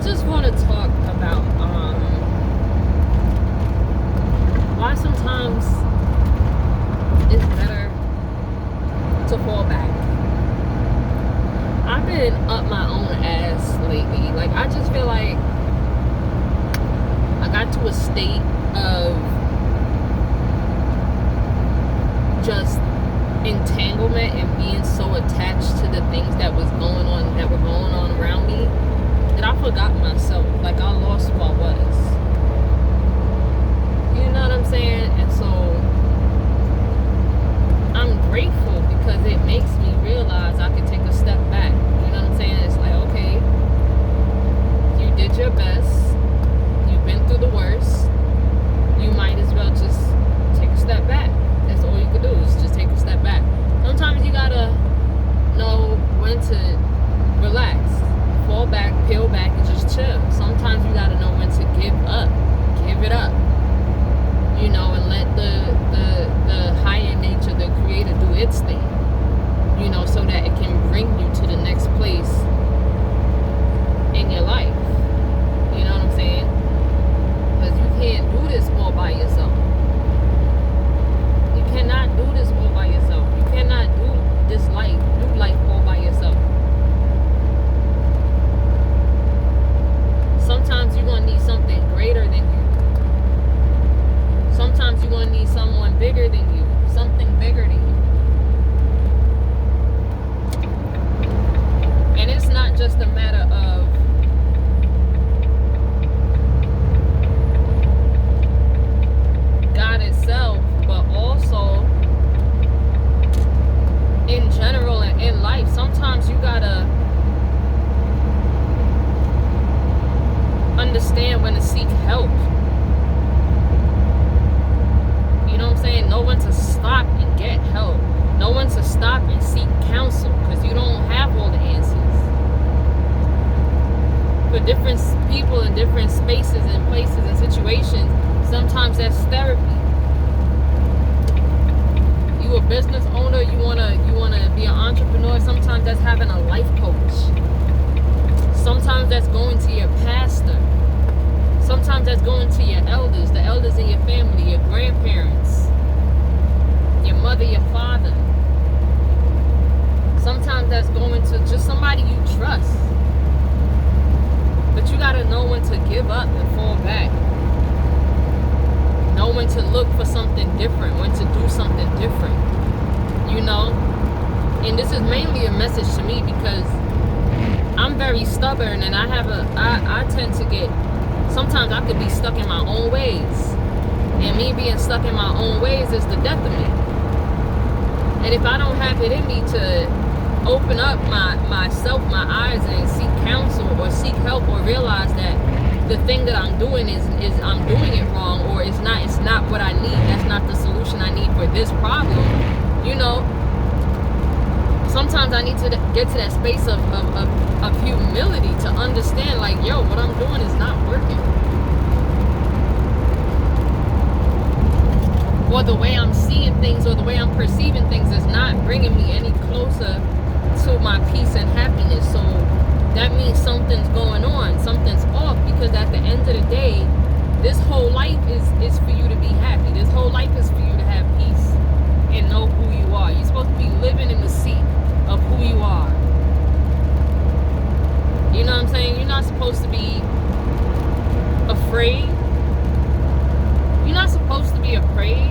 I just want to talk about why sometimes it's better to fall back. I've been up my own ass lately. Like, I just feel like I got to a state of just entanglement and being so attached to the things that were going on around me, that I forgot myself. Like, I lost who I was. You know what I'm saying? And so I'm grateful because it makes me realize I can take a step back. You know what I'm saying? It's like, okay, you did your best. You've been through the worst. You might as well just take a step back. That's all you can do, is just take a step back. Sometimes you gotta know when to relax, fall back, peel back, and just chill. Sometimes you gotta know when to give it up, you know, and let the higher nature, the creator, do its thing, you know, so that it can bring you to the next place in your life. You know what I'm saying? Because you can't do this all by yourself. You cannot do this all by yourself. You cannot do life all by yourself. Sometimes you're going to need something greater than you. Sometimes you're going to need someone bigger than you. Something bigger than you. And it's not just a matter of God itself, but also in general and in life. Sometimes you gotta understand when to seek help. You know what I'm saying? Know when to stop and get help. Know when to stop and seek counsel, because you don't have all the answers. For different people in different spaces and places and situations, sometimes that's therapy. You a business owner, you wanna be an entrepreneur, sometimes that's having a life coach. Sometimes that's going to your pastor. Sometimes that's going to your elders, the elders in your family, your grandparents, your mother, your father. Sometimes that's going to just somebody you trust. But you gotta know when to give up and fall back. Know when to look for something different, when to do something different, you know? And this is mainly a message to me because I'm very stubborn, and I tend to get, sometimes I could be stuck in my own ways. And me being stuck in my own ways is the death of me. And if I don't have it in me to open up myself, my eyes, and seek counsel or seek help, or realize that the thing that I'm doing is I'm doing it wrong, or it's not what I need, that's not the solution I need for this problem, you know, sometimes I need to get to that space of humility to understand, like, yo, what I'm doing is not working. Or the way I'm seeing things, or the way I'm perceiving things, is not bringing me any closer to my peace and happiness. So that means something's going on, something's off, because at the end of the day, this whole life is for you to be happy. This whole life is for you to have peace and know who you are. You're supposed to be living in the seat of who you are. You know what I'm saying? You're not supposed to be afraid. You're not supposed to be afraid.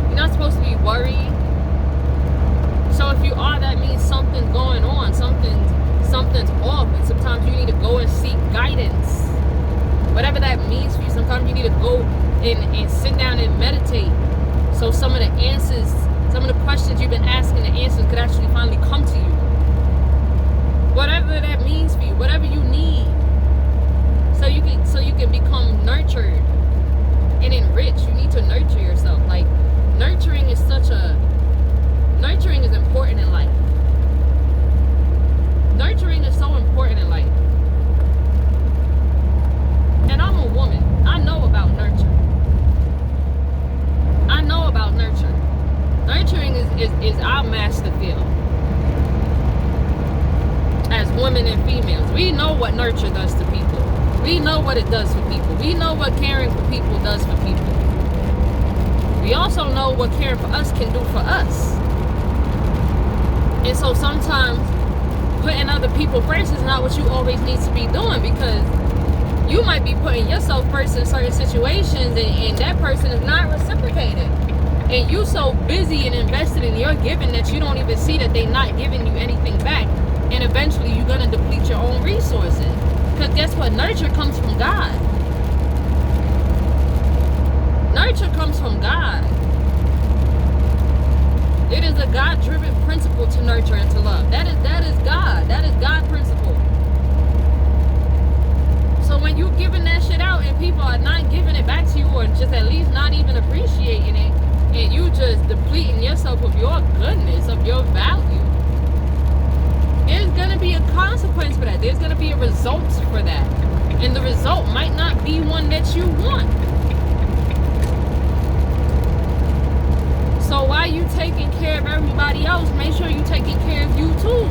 You're not supposed to be worried. So if you are, that means something's going on. Something's off. And sometimes you need to go and seek guidance. Whatever that means for you. Sometimes you need to go and sit down and meditate. So some of the answers, some of the questions you've been asking, the answers could actually finally come to you. Whatever that means for you, whatever you need. So you can become nurtured and enriched. You need to nurture yourself. Like, nurturing is important in life. Nurturing is so important in life. And I'm a woman. I know about nurture. Nurturing is our master field. As women and females. We know what nurture does to people. We know what it does for people. We know what caring for people does for people. We also know what caring for us can do for us. And so sometimes putting other people first is not what you always need to be doing, because you might be putting yourself first in certain situations and that person is not reciprocating. And you so busy and invested in your giving that you don't even see that they're not giving you anything back. And eventually you're going to deplete your own resources. Because guess what? Nurture comes from God. Nurture comes from God. It is a God-driven principle to nurture and to love. That is God. That is God's principle. So when you giving that shit out and people are not giving it back to you, or just at least not even appreciating it, and you just depleting yourself of your goodness, of your value, there's going to be a consequence for that. There's going to be a result for that. And the result might not be one that you want. So while you taking care of everybody else, make sure you're taking care of you too.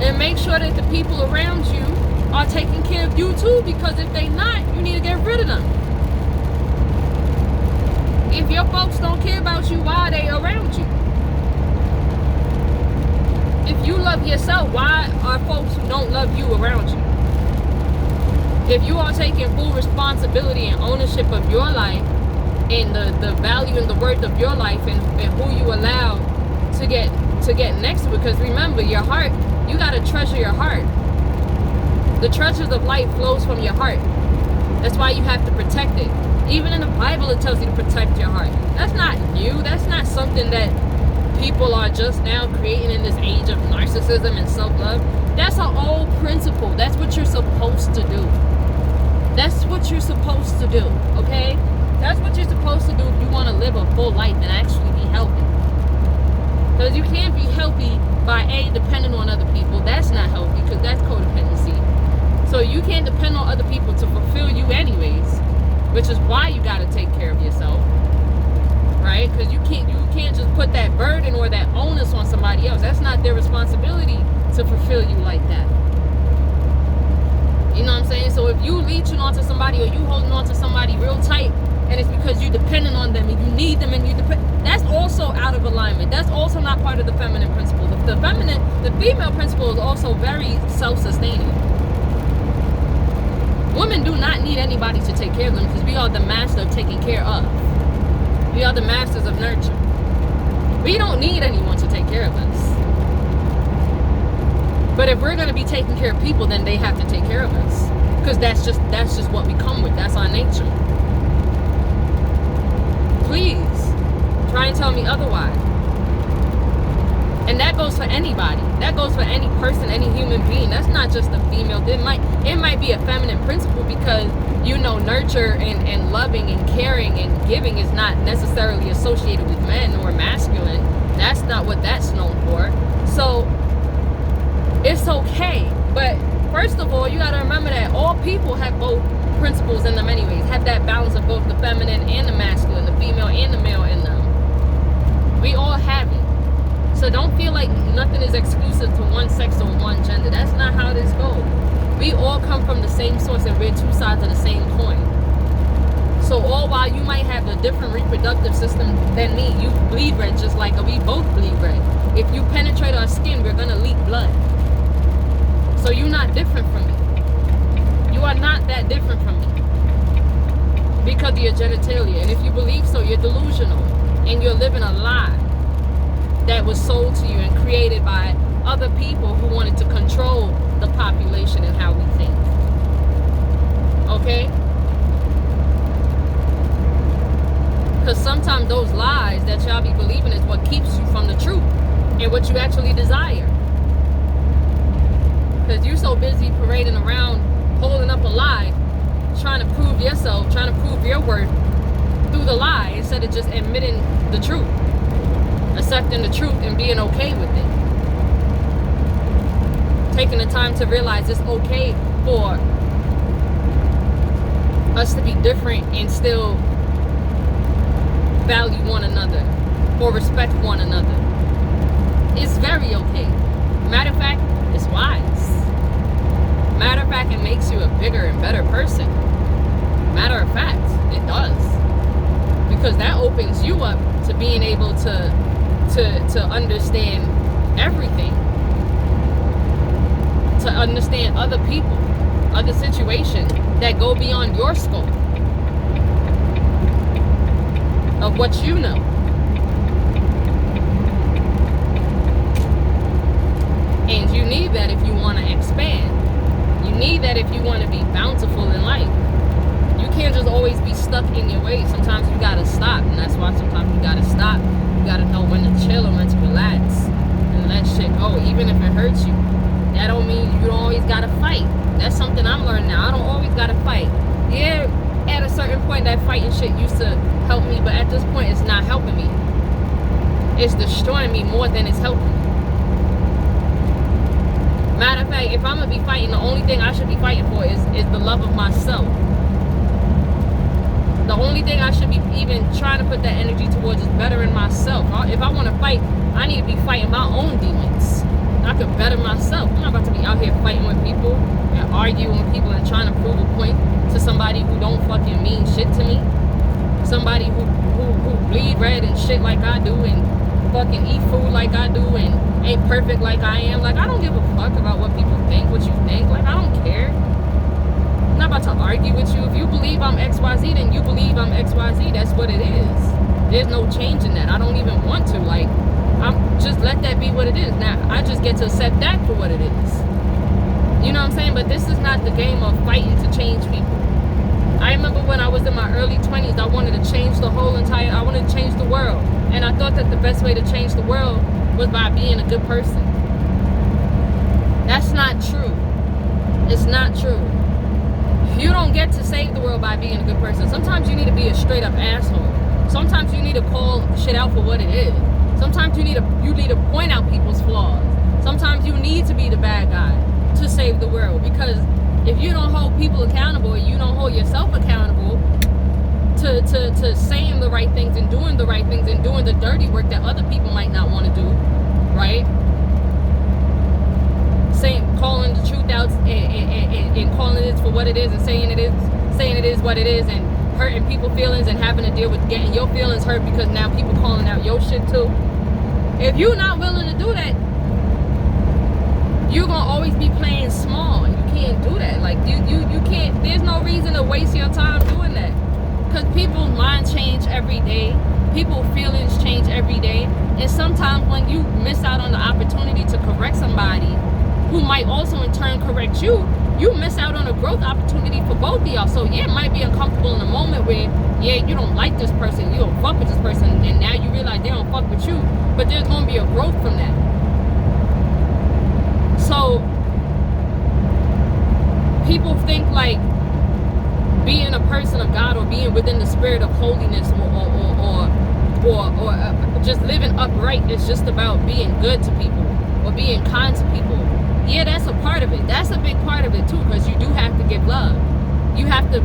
And make sure that the people around you are taking care of you too, because if they not, you need to get rid of them. If your folks don't care about you, why are they around you? If you love yourself, why are folks who don't love you around you? If you are taking full responsibility and ownership of your life and the value and the worth of your life and who you allow to get next to it, because remember, your heart, you got to treasure your heart. The treasures of life flows from your heart. That's why you have to protect it. Even in the Bible, it tells you to protect your heart. That's not new. That's not something that people are just now creating in this age of narcissism and self-love. That's an old principle. That's what you're supposed to do. That's what you're supposed to do, okay? That's what you're supposed to do if you want to live a full life and actually be healthy. Because you can't be healthy by depending on other people. That's not healthy, because that's codependency. So you can't depend on other people to fulfill you anyways, which is why you got to take care of yourself, right? Because you can't just put that burden or that onus on somebody else. That's not their responsibility to fulfill you like that. You know what I'm saying? So if you leeching onto somebody or you holding on to somebody real tight, and it's because you're dependent on them and you need them and that's also out of alignment. That's also not part of the feminine principle. The female principle is also very self-sustaining. Women do not need anybody to take care of them, because we are the master of taking care of. We are the masters of nurture. We don't need anyone to take care of us. But if we're going to be taking care of people, then they have to take care of us, because that's just what we come with. That's our nature. Please try and tell me otherwise. And that goes for anybody. That goes for any person, any human being. That's not just a female. It might be a feminine principle, because nurture and loving and caring and giving is not necessarily associated with men or masculine. That's not what that's known for. So it's okay. But first of all, you got to remember that all people have both principles in them anyways. Have that balance of both the feminine and the masculine, the female and the male in them. We all have it. So don't feel like nothing is exclusive to one sex or one gender. That's not how this goes. We all come from the same source, and we're two sides of the same coin. So all while you might have a different reproductive system than me, you bleed red just like we both bleed red. If you penetrate our skin, we're going to leak blood. So you're not different from me. You are not that different from me because of your genitalia. And if you believe so, you're delusional. And you're living a lie that was sold to you and created by other people who wanted to control the population and how we think. Okay? Because sometimes those lies that y'all be believing is what keeps you from the truth and what you actually desire. Because you're so busy parading around, holding up a lie, trying to prove yourself, trying to prove your worth through the lie, instead of just admitting the truth, accepting the truth and being okay with it. Taking the time to realize it's okay for us to be different and still value one another or respect one another. It's very okay. Matter of fact, it's opens you up to being able to understand everything, to understand other people, other situations that go beyond your scope of what you know. And you need that if you want to expand. You need that if you want to be bountiful in life. You can't just always be stuck in your ways. Sometimes you gotta stop, and that's why sometimes you gotta stop. You gotta know when to chill and when to relax and let shit go, even if it hurts you. That don't mean you don't always gotta fight. That's something I'm learning now. I don't always gotta fight. Yeah, at a certain point that fighting shit used to help me, but at this point it's not helping me. It's destroying me more than it's helping me. Matter of fact, if I'm gonna be fighting, the only thing I should be fighting for is the love of myself. The only thing I should be even trying to put that energy towards is bettering myself. If I want to fight, I need to be fighting my own demons. I could better myself. I'm not about to be out here fighting with people and arguing with people and trying to prove a point to somebody who don't fucking mean shit to me. Somebody who bleed red and shit like I do and fucking eat food like I do and ain't perfect like I am. Like, I don't give a fuck about what people think, what you think. Like, I don't care. I'm not about to argue with you. If you believe I'm XYZ, then you believe I'm XYZ. That's what it is. There's no change in that. I don't even want to. Like, I'm just let that be what it is. Now, I just get to accept that for what it is. You know what I'm saying? But this is not the game of fighting to change people. I remember when I was in my early 20s, I wanted to change the whole entire, I wanted to change the world. And I thought that the best way to change the world was by being a good person. That's not true. It's not true. You don't get to save the world by being a good person. Sometimes you need to be a straight up asshole. Sometimes you need to call shit out for what it is. Sometimes you need to point out people's flaws. Sometimes you need to be the bad guy to save the world. Because if you don't hold people accountable, you don't hold yourself accountable to saying the right things and doing the right things and doing the dirty work that other people might not want to do, right? Calling the truth out and calling it for what it is and saying it is what it is and hurting people's feelings and having to deal with getting your feelings hurt because now people calling out your shit too. If you're not willing to do that, you're gonna always be playing small. You can't do that. Like you can't. There's no reason to waste your time doing that because people's minds change every day. People's feelings change every day, and sometimes when you miss out on the opportunity to correct somebody who might also in turn correct you, you miss out on a growth opportunity for both of y'all. So yeah, it might be uncomfortable in a moment where, yeah, you don't like this person, you don't fuck with this person, and now you realize they don't fuck with you, but there's gonna be a growth from that. So people think like being a person of God or being within the spirit of holiness or just living upright is just about being good to people or being kind to people. Yeah, that's a part of it. That's a big part of it too, because you do have to give love. You have to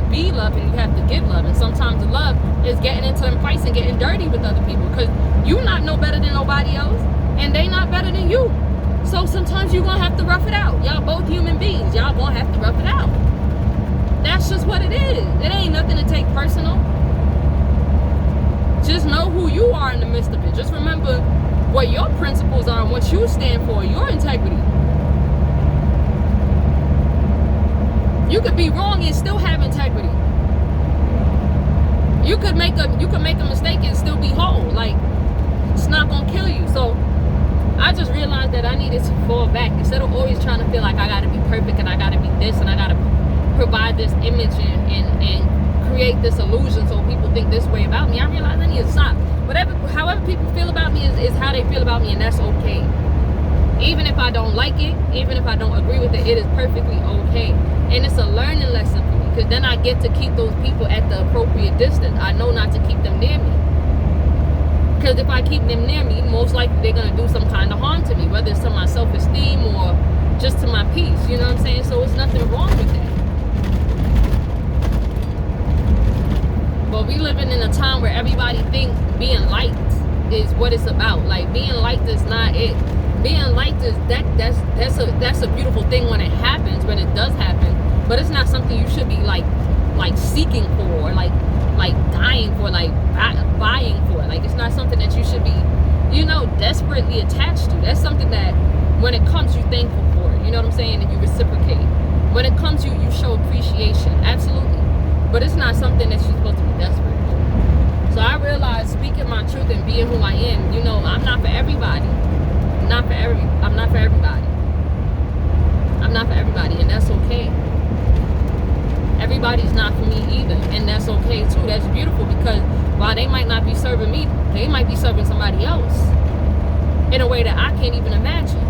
be love and you have to give love. And sometimes the love is getting into them fights and getting dirty with other people because you not know better than nobody else and they not better than you. So sometimes you're gonna have to rough it out. Y'all both human beings. Y'all gonna have to rough it out. That's just what it is. It ain't nothing to take personal. Just know who you are in the midst of it. Just remember what your principles are and what you stand for, your integrity. You could be wrong and still have integrity. You could make a mistake and still be whole. Like, it's not gonna kill you. So I just realized that I needed to fall back instead of always trying to feel like I gotta be perfect and I gotta be this and I gotta provide this image and create this illusion so people think this way about me. I realized I need to stop. However people feel about me is how they feel about me, and that's okay. Even if I don't like it, even if I don't agree with it, it is perfectly okay. And it's a learning lesson for me because then I get to keep those people at the appropriate distance. I know not to keep them near me. Because if I keep them near me, most likely they're going to do some kind of harm to me, whether it's to my self-esteem or just to my peace. You know what I'm saying? So it's nothing wrong with that. But we living in a time where everybody thinks being liked is what it's about. Like, being liked is not it. Being liked is that's a beautiful thing when it happens, when it does happen. But it's not something you should be like seeking for, like like dying for, like buying for. Like, it's not something that you should be, desperately attached to. That's something that when it comes, you're thankful for it. You know what I'm saying? And you reciprocate. When it comes, you show appreciation. Absolutely. But it's not something that you're supposed to be desperate for. So I realized, speaking my truth and being who I am, I'm not for everybody. I'm not for everybody. I'm not for everybody, and that's okay. Everybody's not for me either, and that's okay too. That's beautiful, because while they might not be serving me, they might be serving somebody else in a way that I can't even imagine.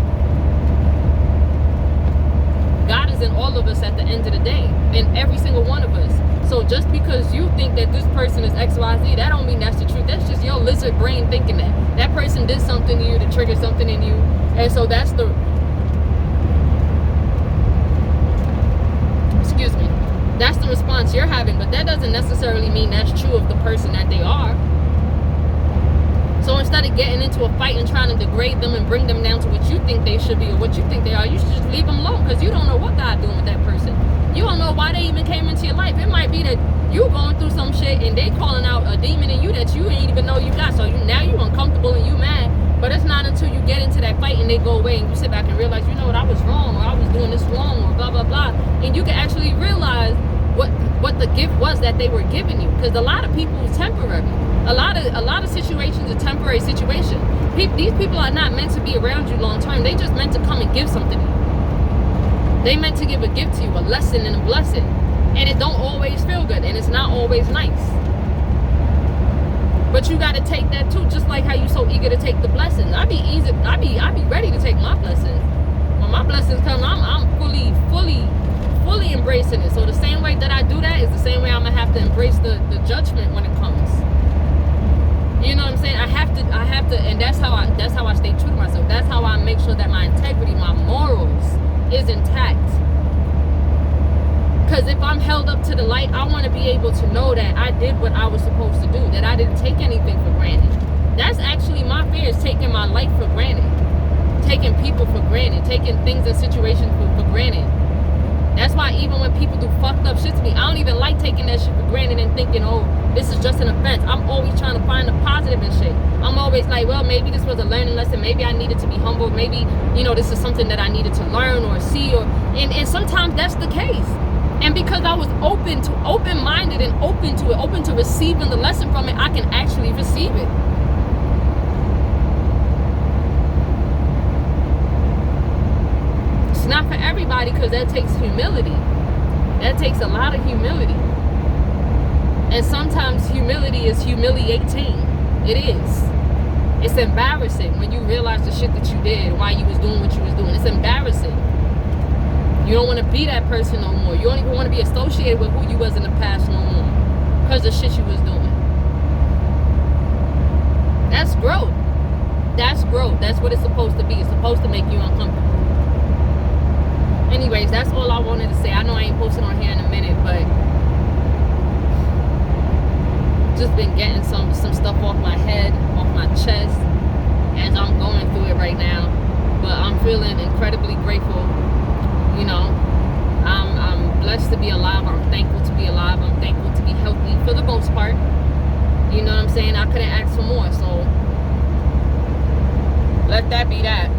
God is in all of us at the end of the day, in every single one of us. So just because you think that this person is XYZ, that don't mean that's the truth. That's just your lizard brain thinking that person did something to you to trigger something in you, and so that's the that's the response you're having. But that doesn't necessarily mean that's true of the person that they are. So instead of getting into a fight and trying to degrade them and bring them down to what you think they should be or what you think they are, you should just leave them alone, because you don't know what God's doing with that person. You don't know why they even came into your life. It might be that you going through some shit and they calling out a demon in you that you didn't even know you got. So now you uncomfortable and you mad. But it's not until you get into that fight and they go away and you sit back and realize, what, I was wrong, or I was doing this wrong, or blah, blah, blah. And you can actually realize what the gift was that they were giving you. Because a lot of people is temporary. A lot of situations are temporary situations. These people are not meant to be around you long term. They just meant to come and give something to you. They meant to give a gift to you, a lesson and a blessing. And it don't always feel good, and it's not always nice. But you gotta take that too, just like how you so eager to take the blessings. I be ready to take my blessings. When my blessings come, I'm fully embracing it. So the same way that I do that is the same way I'm gonna have to embrace the judgment when it comes. You know what I'm saying? I have to, and that's how I stay true to myself. That's how I make sure that my integrity, my morals is intact. Because if I'm held up to the light, I want to be able to know that I did what I was supposed to do, that I didn't take anything for granted. That's actually my fear, is taking my life for granted, taking people for granted, taking things and situations for granted. That's why even when people do fucked up shit to me, I don't even like taking that shit for granted and thinking, oh, this is just an offense. I'm always trying to find the positive in shit. I'm always like, well, maybe this was a learning lesson. Maybe I needed to be humbled. Maybe, this is something that I needed to learn or see. And sometimes that's the case. And because I was open-minded and open to it, open to receiving the lesson from it, I can actually receive it. It's not for everybody, because that takes humility. That takes a lot of humility. And sometimes humility is humiliating. It is. It's embarrassing when you realize the shit that you did, why you was doing what you was doing. It's embarrassing. You don't want to be that person no more. You don't even want to be associated with who you was in the past no more, because of shit you was doing. That's growth. That's growth. That's what it's supposed to be. It's supposed to make you uncomfortable. Anyways, that's all I wanted to say. I know I ain't posting on here in a minute, but just been getting some stuff off my head, off my chest, as I'm going through it right now. But I'm feeling incredibly grateful. I'm blessed to be alive. I'm thankful to be alive. I'm thankful to be healthy for the most part. You know what I'm saying? I couldn't ask for more. So let that be that.